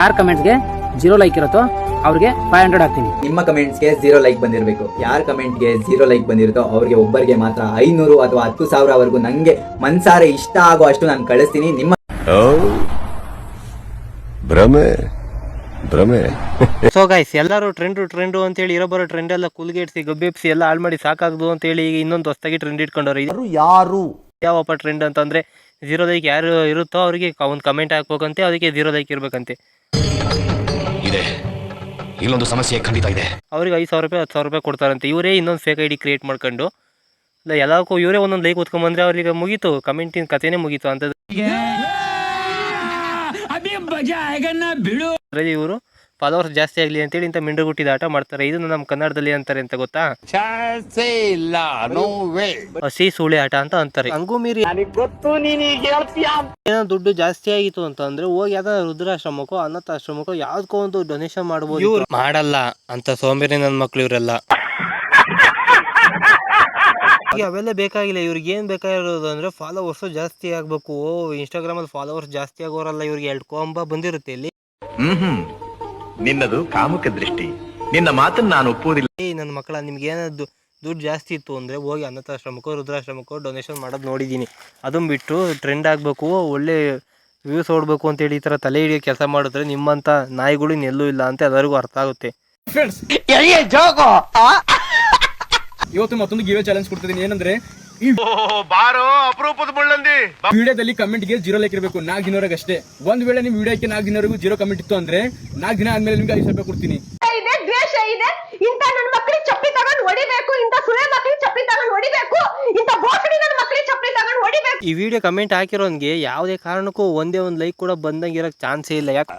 ಯಾರ ಕಮೆಂಟ್ಸ್ಗೆ 0 ಲೈಕ್ ಇರುತ್ತೋ ಅವ್ರಿಗೆ 500 ಹಾಕ್ತೀನಿ. ನಿಮ್ಮ ಕಮೆಂಟ್ಸ್ಗೆ 0 ಲೈಕ್ ಬಂದಿರಬೇಕು. ಯಾರ ಕಮೆಂಟ್ಗೆ 0 ಲೈಕ್ ಬಂದಿರುತ್ತೋ ಅವ್ರಿಗೆ ಒಬ್ಬರಿಗೆ ಮಾತ್ರ 500 ಅಥವಾ 10,000ವರೆಗೂ ನಂಗೆ ಮನ್ಸಾರೆ ಇಷ್ಟ ಆಗೋ ಅಷ್ಟು ನಾನು ಕಳಿಸ್ತೀನಿ. ನಿಮ್ಮ ಭ್ರಮೆ ಸೊ ಗೈಸ್, ಎಲ್ಲರೂ ಟ್ರೆಂಡು ಅಂತೇಳಿ ಇರೋಬರೋ ಟ್ರೆಂಡ್ ಎಲ್ಲ ಕುಲ್ಗೇಡ್ಸಿ ಗಬ್ಬೆಪ್ಸಿ ಎಲ್ಲ ಹಾಳು ಮಾಡಿ ಸಾಕಾಗ್ದು ಅಂತೇಳಿ ಈಗ ಇನ್ನೊಂದು ಹೊಸದಾಗಿ ಟ್ರೆಂಡ್ ಇಟ್ಕೊಂಡವ್ರು. ಯಾರು ಯಾವಪ್ಪ ಟ್ರೆಂಡ್ ಅಂತಂದ್ರೆ 0 ಲೈಕ್ ಯಾರು ಇರುತ್ತೋ ಅವರಿಗೆ ಒಂದು ಕಮೆಂಟ್ ಹಾಕ್ಬೇಕಂತೆ, ಅದಕ್ಕೆ 0 ಲೈಕ್ ಇರ್ಬೇಕಂತೆ. ಇದೆ, ಇಲ್ಲೊಂದು ಸಮಸ್ಯೆ ಖಂಡಿತ ಇದೆ. ಅವ್ರಿಗೆ 5,000 ರೂಪಾಯಿ 10,000 ರೂಪಾಯಿ ಕೊಡ್ತಾರಂತೆ. ಇವರೇ ಇನ್ನೊಂದು ಫೇಕ್ ಐಡಿ ಕ್ರಿಯೇಟ್ ಮಾಡ್ಕೊಂಡು ಇಲ್ಲ ಎಲ್ಲಕ್ಕೂ ಇವರೇ ಒಂದೊಂದು ಲೈಕ್ ಹೊತ್ಕೊಂಡ್ಬಂದ್ರೆ ಅವ್ರಿಗೆ ಮುಗೀತು, ಕಮೆಂಟಿನ ಕಥೆನೇ ಮುಗೀತು ಅಂತ. ಇವರು ಫಾಲೋವರ್ಸ್ ಜಾಸ್ತಿ ಆಗಲಿ ಅಂತೇಳಿ ಇಂಥ ಮಿಂಡ್ರಗುಟ್ಟಿದ ಆಟ ಮಾಡ್ತಾರೆ. ಇದನ್ನು ನಮ್ಮ ಕನ್ನಡದಲ್ಲಿ ಅಂತಾರೆ ಅಂತ ಗೊತ್ತಾ? ಹಸಿ ಸೂಳೆ ಆಟ ಅಂತ ಅಂತಾರೆ. ಹಂಗೂ ಮೀರಿ ಏನೋ ದುಡ್ಡು ಜಾಸ್ತಿ ಆಗಿತ್ತು ಅಂತ ಅಂದ್ರೆ ಹೋಗಿ ಯಾವ್ದಾದ್ರು ರುದ್ರಾಶ್ರಮಕ್ಕೋ ಅನಾಥಾಶ್ರಮಕ್ಕೋ ಯಾವ್ದಕ್ಕೋ ಒಂದು ಡೊನೇಷನ್ ಮಾಡ್ಬೋದು. ಮಾಡಲ್ಲ ಅಂತ ಸೋಂಬೇರಿ ನನ್ನ ಮಕ್ಳು ಇವರೆಲ್ಲ. ಅವೆಲ್ಲ ಬೇಕಾಗಿಲ್ಲ. ಇವ್ರಿಗೆ ಏನ್ ಬೇಕಾಗಿರೋದು ಅಂದ್ರೆ ಫಾಲೋವರ್ಸ್ ಜಾಸ್ತಿ ಆಗ್ಬೇಕು. ಇನ್ಸ್ಟಾಗ್ರಾಮ್ ಅಲ್ಲಿ ಫಾಲೋವರ್ಸ್ ಜಾಸ್ತಿ ಆಗೋರಲ್ಲ, ಇವ್ರಿಗೆ 2 ಕೊಂಬ ಬಂದಿರುತ್ತೆ ಇಲ್ಲಿ. ನಿನ್ನದು ಕಾಮುಕ ದೃಷ್ಟಿ, ನಿನ್ನ ಮಾತನ್ನು ನಾನು ಒಪ್ಪುವುದಿಲ್ಲ. ನನ್ನ ಮಕ್ಕಳ, ನಿಮ್ಗೆ ಏನಾದ್ರು ದುಡ್ಡು ಜಾಸ್ತಿ ಇತ್ತು ಅಂದ್ರೆ ಹೋಗಿ ಅನಾಥಾಶ್ರಮಕ್ಕೋ ರುದ್ರಾಶ್ರಮಕ್ಕೋ ಡೊನೇಷನ್ ಮಾಡೋದು ನೋಡಿದೀನಿ. ಅದನ್ನ ಬಿಟ್ಟು ಟ್ರೆಂಡ್ ಆಗ್ಬೇಕು, ಒಳ್ಳೆ ವ್ಯೂಸ್ ಓಡಬೇಕು ಅಂತೇಳಿ ಈ ತರ ತಲೆ ಹಿಡಿಯೋ ಕೆಲಸ ಮಾಡಿದ್ರೆ ನಿಮ್ಮಂತ ನಾಯಿಗಳು ಇನ್ನೆಲ್ಲೂ ಇಲ್ಲ ಅಂತ ಎಲ್ಲರಿಗೂ ಅರ್ಥ ಆಗುತ್ತೆ. ಇವತ್ತು ಮತ್ತೊಂದು ಗಿವೆ ಚಾಲೆಂಜ್ ಕೊಡ್ತಿದ್ದೀನಿ. ಏನಂದ್ರೆ ಬಾರೋ ಅಪರೂಪದ ಮುಳ್ಳಂದಿ ವಿಡಿಯೋದಲ್ಲಿ ಕಮೆಂಟ್ಗೆ 0 ಲೈಕ್ ಇರಬೇಕು 4 ದಿನವರೆಗೆ ಅಷ್ಟೇ. ಒಂದ್ ವೇಳೆ ನಿಮ್ ವಿಡಿಯೋಕ್ಕೆ 4 ದಿನವರೆಗೂ 0 ಕಮೆಂಟ್ ಇತ್ತು ಅಂದ್ರೆ 4 ದಿನ ಆದ್ಮೇಲೆ ನಿಮ್ಗೆ 5,000 ರೂಪಾಯಿ ಕೊಡ್ತೀನಿ. ದ್ವೇಷ ಇದೆ, ಇಂತ ನನ್ನ ಮಕ್ಕಳಿಗೆ ಚಪ್ಪಿ ತಗೊಂಡು ಹೊಡಿಬೇಕು, ಇಂತ ಸುಳೆ ಮಕ್ಕಳಿಗೆ ಚಪ್ಪಿ ತಗೊಂಡು ಹೊಡಿಬೇಕು, ಇಂತ ಬೋಸಡಿ ನನ್ನ ಮಕ್ಕಳಿಗೆ ಚಪ್ಪಿ ತಗೊಂಡು ಹೊಡಿಬೇಕು. ಈ ವಿಡಿಯೋ ಕಮೆಂಟ್ ಹಾಕಿರೋನ್ಗೆ ಯಾವುದೇ ಕಾರಣಕ್ಕೂ ಒಂದೇ ಒಂದು ಲೈಕ್ ಕೂಡ ಬಂದಂಗಿರಕ್ ಚಾನ್ಸೇ ಇಲ್ಲ. ಯಾಕೆ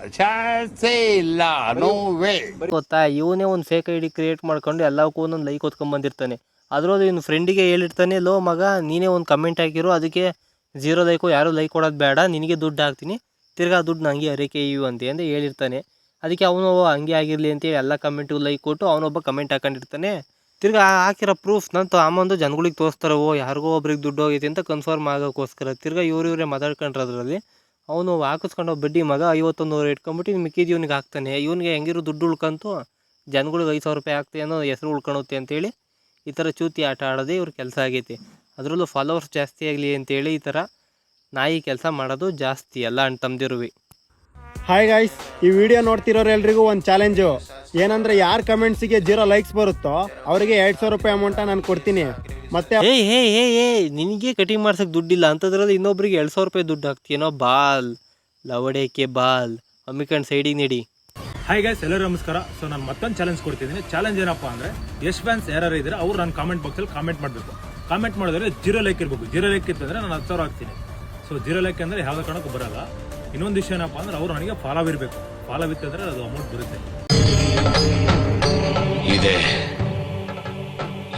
ಗೊತ್ತಾ? ಇವನೇ ಒಂದು ಫೇಕ್ ಐಡಿ ಕ್ರಿಯೇಟ್ ಮಾಡ್ಕೊಂಡು ಎಲ್ಲಕ್ಕೂ ಒಂದೊಂದು ಲೈಕ್ ಹೊತ್ಕೊಂಡ್ ಬಂದಿರ್ತಾನೆ. ಅದ್ರದ್ದು ಇನ್ನು ಫ್ರೆಂಡಿಗೆ ಹೇಳಿರ್ತಾನೆ, ಲೋ ಮಗ ನೀನೇ ಒಂದು ಕಮೆಂಟ್ ಹಾಕಿರೋ, ಅದಕ್ಕೆ 0 ಲೈಕು ಯಾರು ಲೈಕ್ ಕೊಡೋದು ಬೇಡ, ನಿನಗೆ ದುಡ್ಡು ಹಾಕ್ತೀನಿ, ತಿರ್ಗಾ ದುಡ್ಡು ನಂಗೆ ಅರೇಕೆ ಇವು ಅಂತ ಹೇಳಿರ್ತಾನೆ. ಅದಕ್ಕೆ ಅವನು ಹಂಗೆ ಆಗಿರಲಿ ಅಂತೇಳಿ ಎಲ್ಲ ಕಮೆಂಟು ಲೈಕ್ ಕೊಟ್ಟು ಅವನೊಬ್ಬ ಕಮೆಂಟ್ ಹಾಕೊಂಡಿರ್ತಾನೆ. ತಿರ್ಗಾ ಹಾಕಿರೋ ಪ್ರೂಫ್ ನಂತು ಆಮಂದು ಜನಗಳಿಗೆ ತೋರಿಸ್ತಾರೆ. ಯಾರಿಗೋ ಒಬ್ರಿಗೆ ದುಡ್ಡು ಹೋಗೈತೆ ಅಂತ ಕನ್ಫರ್ಮ್ ಆಗೋಕ್ಕೋಸ್ಕರ ತಿರ್ಗಾ ಇವರೇ ಮಾತಾಡ್ಕೊಂಡ್ರೆ ಅದರಲ್ಲಿ ಅವನು ಹಾಕಿಸ್ಕೊಂಡು ಬಡ್ಡಿ ಮಗ 51 ಇಟ್ಕೊಂಡ್ಬಿಟ್ಟು ಮಿಕ್ಕಿದ್ದು ಇವ್ನಿಗೆ ಹಾಕ್ತಾನೆ. ಇವ್ನಿಗೆ ಹೆಂಗಿರೋ ದುಡ್ಡು ಉಳ್ಕೊಂತು ಜನಗಳಿಗೆ 5,000 ರೂಪಾಯಿ ಹಾಕ್ತೆ ಅನ್ನೋ ಹೆಸರು ಉಳ್ಕೊಳುತ್ತೆ ಅಂತೇಳಿ ಈ ಥರ ಚೂತಿ ಆಟ ಆಡೋದೇ ಇವ್ರ ಕೆಲಸ ಆಗೈತಿ. ಅದರಲ್ಲೂ ಫಾಲೋವರ್ಸ್ ಜಾಸ್ತಿ ಆಗಲಿ ಅಂತೇಳಿ ಈ ಥರ ನಾಯಿ ಕೆಲಸ ಮಾಡೋದು ಜಾಸ್ತಿ ಎಲ್ಲ ಅಣ್ಣ ತಮ್ಮದಿರುವಿ. ಹಾಯ್ ಗಾಯ್ಸ್, ಈ ವಿಡಿಯೋ ನೋಡ್ತಿರೋರೆಲ್ರಿಗೂ ಒಂದು ಚಾಲೆಂಜು. ಏನಂದ್ರೆ ಯಾರ ಕಮೆಂಟ್ಸಿಗೆ 0 ಲೈಕ್ಸ್ ಬರುತ್ತೋ ಅವರಿಗೆ 2,000 ರೂಪಾಯಿ ಅಮೌಂಟ ನಾನು ಕೊಡ್ತೀನಿ. ಮತ್ತೆ ನಿನಗೆ ಕಟಿಂಗ್ ಮಾಡ್ಸಕ್ಕೆ ದುಡ್ಡಿಲ್ಲ ಅಂತದ್ರಲ್ಲಿ ಇನ್ನೊಬ್ರಿಗೆ 2,000 ರೂಪಾಯಿ ದುಡ್ಡು ಹಾಕ್ತೀನೋ? ಬಾಲ್ ಲವಡೇಕೆ ಬಾಲ್ ಅಮ್ಮಿಕಂಡ್ ಸೈಡಿಗೆ ನೀಡಿ. ಹಾಯ್ ಗೈಸ್, ಎಲ್ಲರೂ ನಮಸ್ಕಾರ. ಸೊ ನಾನು ಮತ್ತೊಂದು ಚಾಲೆಂಜ್ ಕೊಡ್ತಿದ್ದೀನಿ. ಚಾಲೆಂಜ್ ಏನಪ್ಪಾ ಅಂದ್ರೆ ಯಶ್ ಫ್ಯಾನ್ಸ್ ಯಾರು ಇದ್ರೆ ಅವ್ರು ನಾನು ಕಾಮೆಂಟ್ ಬಾಕ್ಸಲ್ಲಿ ಕಾಮೆಂಟ್ ಮಾಡಬೇಕು. ಕಾಮೆಂಟ್ ಮಾಡಿದ್ರೆ 0 ಲೈಕ್ ಇರಬೇಕು. 0 ಲೈಕ್ ಇತ್ತಂದ್ರೆ ನಾನು 10,000 ಹಾಕ್ತೀನಿ. ಸೊ 0 ಲೈಕ್ ಅಂದರೆ ಯಾವುದೇ ಕಾರಣಕ್ಕೂ ಬರಲ್ಲ. ಇನ್ನೊಂದು ವಿಷಯ ಏನಪ್ಪ ಅಂದ್ರೆ ಅವ್ರು ನನಗೆ ಫಾಲೋ ಇರಬೇಕು. ಫಾಲೋ ಇತ್ತಂದ್ರೆ ಅದು ಅಮೌಂಟ್ ಬರುತ್ತೆ. ಇದೆ,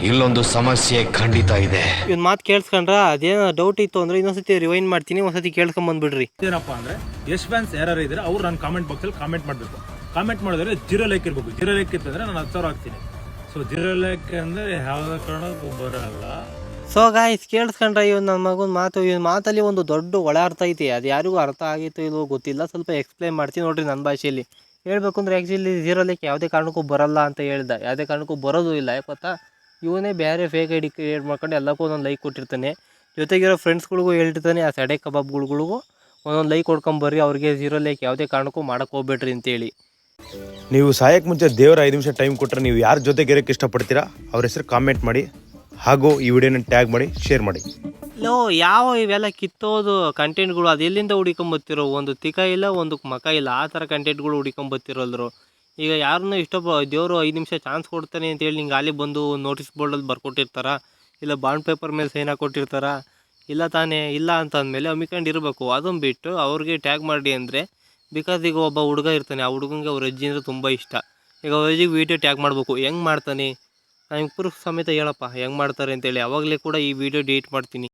ಇಲ್ಲೊಂದು ಸಮಸ್ಯೆ ಖಂಡಿತ ಇದೆ. ಇವ್ನ ಮಾತು ಕೇಳಿಸ್ಕೊಂಡ್ರ ಅದೇನೋ ಡೌಟ್ ಇತ್ತು ಅಂದ್ರೆ ಇನ್ನೊಂದ್ಸತಿ ರಿವೈಂಡ್ ಮಾಡ್ತೀನಿ, ಒಂದ್ಸತಿ ಕೇಳ್ಕೊಂಡ್ ಬಂದ್ಬಿಡ್ರಿ. ಏನಪ್ಪಾ ಅಂದ್ರೆ ಯಶ್ ಫ್ಯಾನ್ಸ್ ಯಾರು ಇದ್ರೆ ಅವ್ರು ನಾನು ಕಾಮೆಂಟ್ ಬಾಕ್ಸಲ್ಲಿ ಕಾಮೆಂಟ್ ಮಾಡಬೇಕು. ಕಾಮೆಂಟ್ ಮಾಡಿದ್ರೆ 0 ಲೈಕ್ ಇರಬೇಕು. 0 ಲೈಕ್ ಇತ್ತಂದ್ರೆ ನಾನು 10,000 ಹಾಕ್ತೀನಿ. ಸೊ 0 ಲೈಕ್ ಅಂದ್ರೆ ಯಾವುದೇ ಕಾರಣಕ್ಕೂ ಬರಲ್ಲ. ಸೊ ಗಾಯ್ಸ್, ಕೇಳಿಸ್ಕೊಂಡ್ರೆ ಇವ್ನು ನನ್ನ ಮಗನ ಮಾತು. ಇವ್ನ ಮಾತಲ್ಲಿ ಒಂದು ದೊಡ್ಡ ಒಳ ಅರ್ಥ ಐತಿ. ಅದು ಯಾರಿಗೂ ಅರ್ಥ ಆಗಿತ್ತು ಇಲ್ವೋ ಗೊತ್ತಿಲ್ಲ. ಸ್ವಲ್ಪ ಎಕ್ಸ್ಪ್ಲೈನ್ ಮಾಡ್ತೀನಿ ನೋಡ್ರಿ ನನ್ನ ಭಾಷೆಯಲ್ಲಿ. ಹೇಳ್ಬೇಕು ಅಂದ್ರೆ ಆ್ಯಕ್ಚುಲಿ 0 ಲೈಕ್ ಯಾವುದೇ ಕಾರಣಕ್ಕೂ ಬರಲ್ಲ ಅಂತ ಹೇಳ್ದೆ. ಯಾವುದೇ ಕಾರಣಕ್ಕೂ ಬರೋದು ಇಲ್ಲ. ಯಾಕೆ ಗೊತ್ತಾ? ಇವನೇ ಬೇರೆ ಫೇಕ್ ಐಡಿ ಕ್ರಿಯೇಟ್ ಮಾಡ್ಕೊಂಡು ಎಲ್ಲಕ್ಕೂ ಒಂದೊಂದು ಲೈಕ್ ಕೊಟ್ಟಿರ್ತಾನೆ. ಜೊತೆಗಿರೋ ಫ್ರೆಂಡ್ಸ್ಗಳಿಗೂ ಹೇಳಿರ್ತಾನೆ, ಆ ಸಡೆ ಕಬಾಬ್ಗಳಿಗೂ ಒಂದೊಂದು ಲೈಕ್ ಕೊಡ್ಕೊಂಬರ್ರಿ, ಅವ್ರಿಗೆ 0 ಲೈಕ್ ಯಾವುದೇ ಕಾರಣಕ್ಕೂ ಮಾಡೋಕ್ಕೆ ಹೋಗ್ಬೇಡ್ರಿ ಅಂತೇಳಿ. ನೀವು ಸಾಯಕ್ಕೆ ಮುಂಚೆ ದೇವರ 5 ನಿಮಿಷ ಟೈಮ್ ಕೊಟ್ಟರೆ ನೀವು ಯಾರ ಜೊತೆಗೆ ಇರೋಕ್ಕೆ ಇಷ್ಟಪಡ್ತೀರಾ ಅವ್ರ ಹೆಸರು ಕಾಮೆಂಟ್ ಮಾಡಿ, ಹಾಗೂ ಈ ವಿಡಿಯೋನ ಟ್ಯಾಗ್ ಮಾಡಿ ಶೇರ್ ಮಾಡಿ. ಯಾವ ಇವೆಲ್ಲ ಕಿತ್ತೋದು ಕಂಟೆಂಟ್ಗಳು ಅದು ಎಲ್ಲಿಂದ ಹುಡ್ಕೊಂಬತ್ತಿರೋ? ಒಂದು ತಿಕ ಇಲ್ಲ, ಒಂದು ಮಕ ಇಲ್ಲ, ಆ ಥರ ಕಂಟೆಂಟ್ಗಳು ಹುಡ್ಕೊಂಬತ್ತಿರೋಲ್ರು. ಈಗ ಯಾರನ್ನೂ ದೇವರು 5 ನಿಮಿಷ ಚಾನ್ಸ್ ಕೊಡ್ತಾನೆ ಅಂತೇಳಿ ನಿಂಗೆ ಅಲ್ಲಿ ಬಂದು ನೋಟಿಸ್ ಬೋರ್ಡಲ್ಲಿ ಬರ್ಕೊಟ್ಟಿರ್ತಾರ, ಇಲ್ಲ ಬಾಂಡ್ ಪೇಪರ್ ಮೇಲೆ ಸೈನ್ ಹಾಕೊಟ್ಟಿರ್ತಾರ, ಇಲ್ಲ ತಾನೇ ಇಲ್ಲ ಅಂತ ಅಂದಮೇಲೆ ಅಮ್ಮಿಕೊಂಡು ಇರಬೇಕು. ಅದನ್ನು ಬಿಟ್ಟು ಅವ್ರಿಗೆ ಟ್ಯಾಗ್ ಮಾಡಿ ಅಂದರೆ ಬಿಕಾಸ್ ಈಗ ಒಬ್ಬ ಹುಡುಗ ಇರ್ತಾನೆ, ಆ ಹುಡುಗಂಗೆ ಅವ್ರ ಅಜ್ಜಿ ಅಂದರೆ ತುಂಬ ಇಷ್ಟ. ಈಗ ಅವ್ರ ಅಜ್ಜಿಗೆ ವೀಡಿಯೋ ಟ್ಯಾಗ್ ಮಾಡಬೇಕು. ಹೆಂಗೆ ಮಾಡ್ತಾನೆ? ನನಗೆ ಪ್ರೂಫ್ ಸಮೇತ ಹೇಳಪ್ಪ ಹೆಂಗೆ ಮಾಡ್ತಾರೆ ಅಂತೇಳಿ. ಅವಾಗಲೇ ಕೂಡ ಈ ವಿಡಿಯೋ ಡಿಲೀಟ್ ಮಾಡ್ತೀನಿ.